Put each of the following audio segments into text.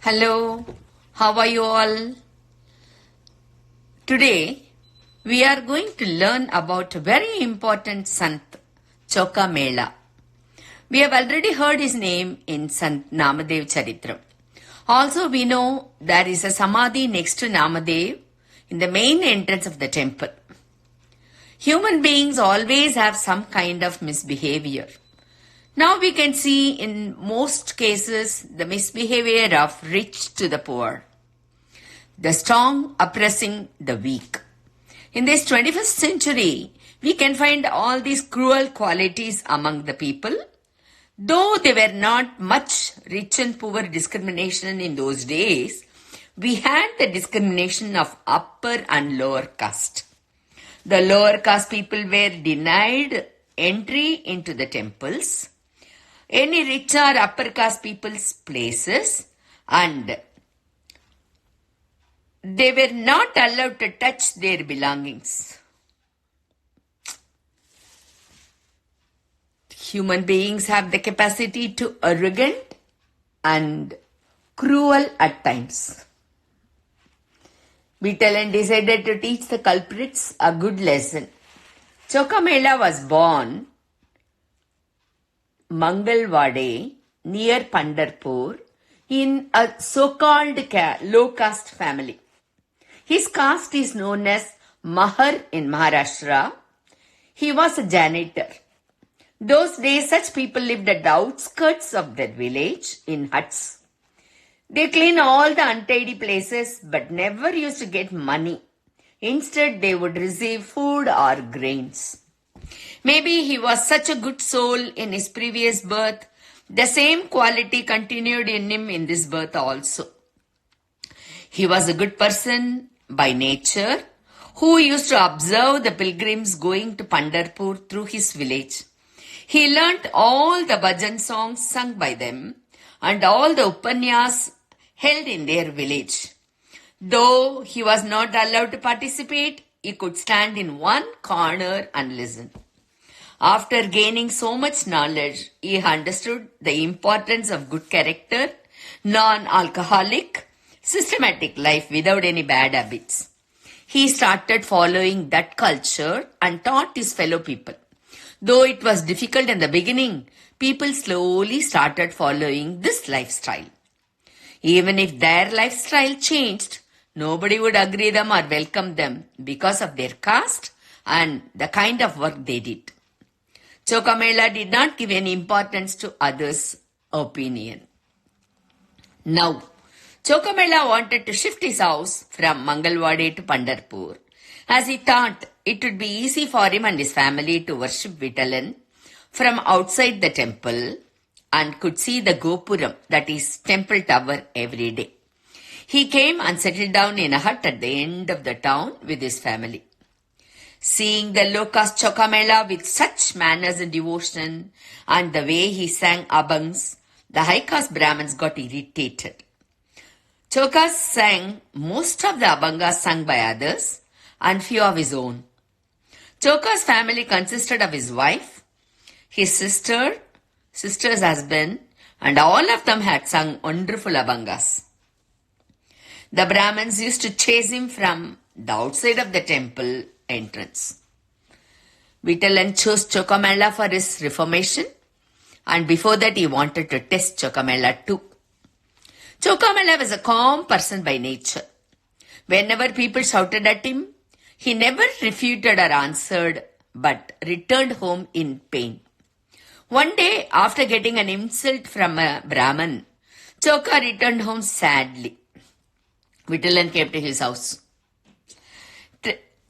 Hello, how are you all? Today we are going to learn about a very important Sant, Choka Mela. We have already heard his name in Sant Namadev Charitram. Also we know there is a Samadhi next to Namadev in the main entrance of the temple. Human beings always have some kind of misbehavior. Now we can see in most cases the misbehavior of rich to the poor, the strong oppressing the weak. In this 21st century, we can find all these cruel qualities among the people. Though there were not much rich and poor discrimination in those days, we had the discrimination of upper and lower caste. The lower caste people were denied entry into the temples, any rich or upper caste people's places, and they were not allowed to touch their belongings. Human beings have the capacity to arrogant and cruel at times. Vitala decided to teach the culprits a good lesson. Choka Mela was born Mangalwade near Pandarpur in a so-called low caste family. His caste is known as Mahar in Maharashtra. He was a janitor. Those days such people lived at the outskirts of their village in huts. They clean all the untidy places but never used to get money. Instead they would receive food or grains. Maybe he was such a good soul in his previous birth. The same quality continued in him in this birth also. He was a good person by nature who used to observe the pilgrims going to Pandarpur through his village. He learnt all the bhajan songs sung by them and all the upanyas held in their village. Though he was not allowed to participate, he could stand in one corner and listen. After gaining so much knowledge, he understood the importance of good character, non-alcoholic, systematic life without any bad habits. He started following that culture and taught his fellow people. Though it was difficult in the beginning, people slowly started following this lifestyle. Even if their lifestyle changed, nobody would agree them or welcome them because of their caste and the kind of work they did. Choka Mela did not give any importance to others' opinion. Now, Choka Mela wanted to shift his house from Mangalwade to Pandarpur, as he thought it would be easy for him and his family to worship Vitalan from outside the temple and could see the Gopuram, that is temple tower, every day. He came and settled down in a hut at the end of the town with his family. Seeing the low caste Choka Mela with such manners and devotion and the way he sang abangs, the high caste Brahmins got irritated. Choka sang most of the abangas sung by others and few of his own. Choka's family consisted of his wife, his sister's husband, and all of them had sung wonderful abangas. The Brahmins used to chase him from the outside of the temple entrance. Vitalan chose Choka Mela for his reformation, and before that he wanted to test Choka Mela too. Choka Mela was a calm person by nature. Whenever people shouted at him, he never refuted or answered but returned home in pain. One day, after getting an insult from a Brahmin, Choka returned home sadly. Vitalan came to his house.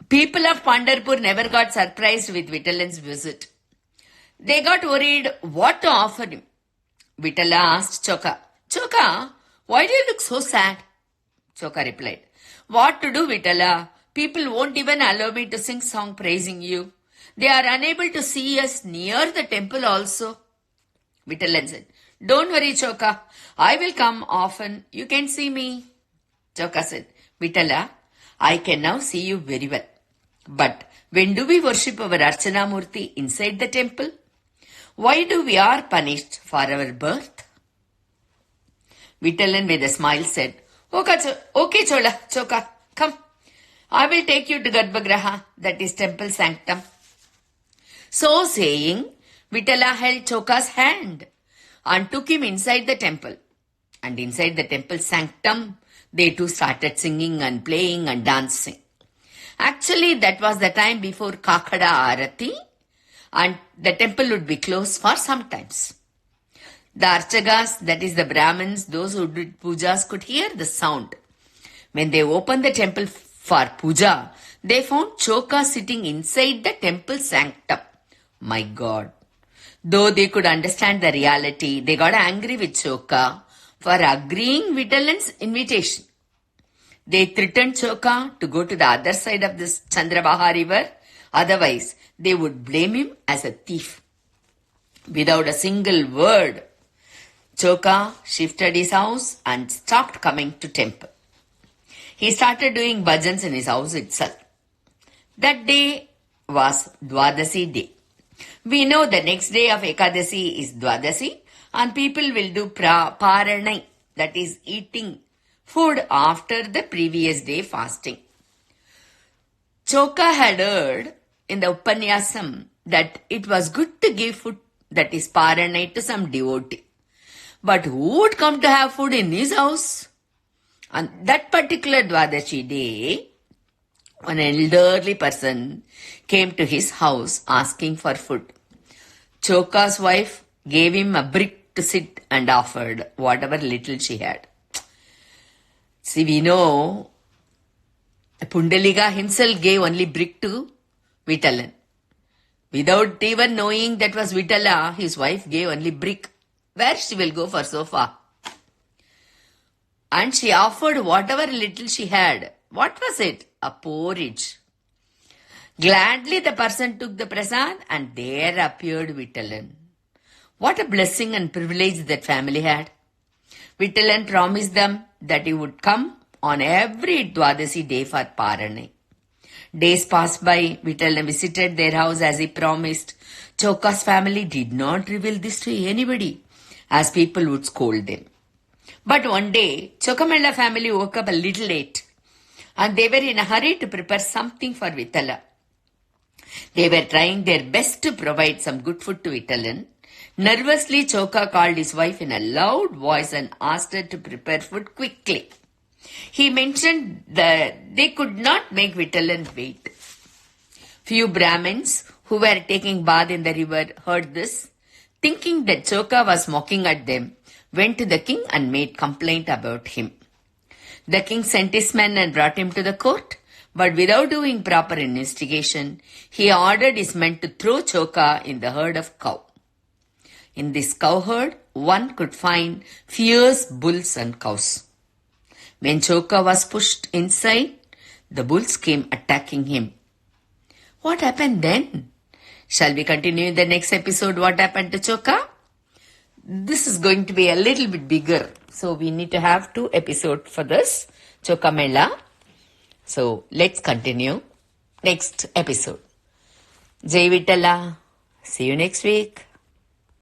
People of Pandarpur never got surprised with Vitalan's visit. They got worried what to offer him. Vitala asked Choka, "Choka, why do you look so sad?" Choka replied, "What to do, Vitala? People won't even allow me to sing song praising you. They are unable to see us near the temple also." Vitalan said, "Don't worry, Choka. I will come often. You can see me." Choka said, "Vitala, I can now see you very well. But when do we worship our Archana Murti inside the temple? Why do we are punished for our birth?" Vitalan with a smile said, Okay, Choka, come. I will take you to Garbhagraha, that is temple sanctum. So saying, Vitala held Choka's hand and took him inside the temple. And inside the temple sanctum, they too started singing and playing and dancing. Actually, that was the time before Kakada Arati, and the temple would be closed for some times. The Archagas, that is the Brahmins, those who did pujas, could hear the sound. When they opened the temple for puja, they found Choka sitting inside the temple sanctum. My God. Though they could understand the reality, they got angry with Choka for agreeing Vitalan's invitation. They threatened Choka to go to the other side of this Chandrabaha river, otherwise they would blame him as a thief. Without a single word, Choka shifted his house and stopped coming to temple. He started doing bhajans in his house itself. That day was Dwadasi day. We know the next day of Ekadasi is Dwadasi, and people will do paranai, that is eating food after the previous day fasting. Choka had heard in the Upanyasam that it was good to give food, that is paranai, to some devotee. But who would come to have food in his house? On that particular Dwadashi day, an elderly person came to his house asking for food. Choka's wife gave him a brick to sit and offered whatever little she had. See, we know Pundalika himself gave only brick to Vitalan. Without even knowing that was Vitala, his wife gave only brick. Where she will go for so far? And she offered whatever little she had. What was it? A porridge. Gladly the person took the prasad and there appeared Vitalan. What a blessing and privilege that family had. Vitalan promised them that he would come on every Dwadasi day for Paranai. Days passed by, Vitalan visited their house as he promised. Choka's family did not reveal this to anybody, as people would scold them. But one day, Chokamela family woke up a little late and they were in a hurry to prepare something for Vitala. They were trying their best to provide some good food to Vitalan. Nervously, Choka called his wife in a loud voice and asked her to prepare food quickly. He mentioned that they could not make Vitalan wait. Few Brahmins who were taking bath in the river heard this. Thinking that Choka was mocking at them, went to the king and made complaint about him. The king sent his men and brought him to the court, but without doing proper investigation, he ordered his men to throw Choka in the herd of cow. In this cow herd, one could find fierce bulls and cows. When Choka was pushed inside, the bulls came attacking him. What happened then? Shall we continue in the next episode what happened to Choka? This is going to be a little bit bigger. So we need to have 2 episodes for this, Choka Mela. So let's continue next episode. Jai Vitala. See you next week.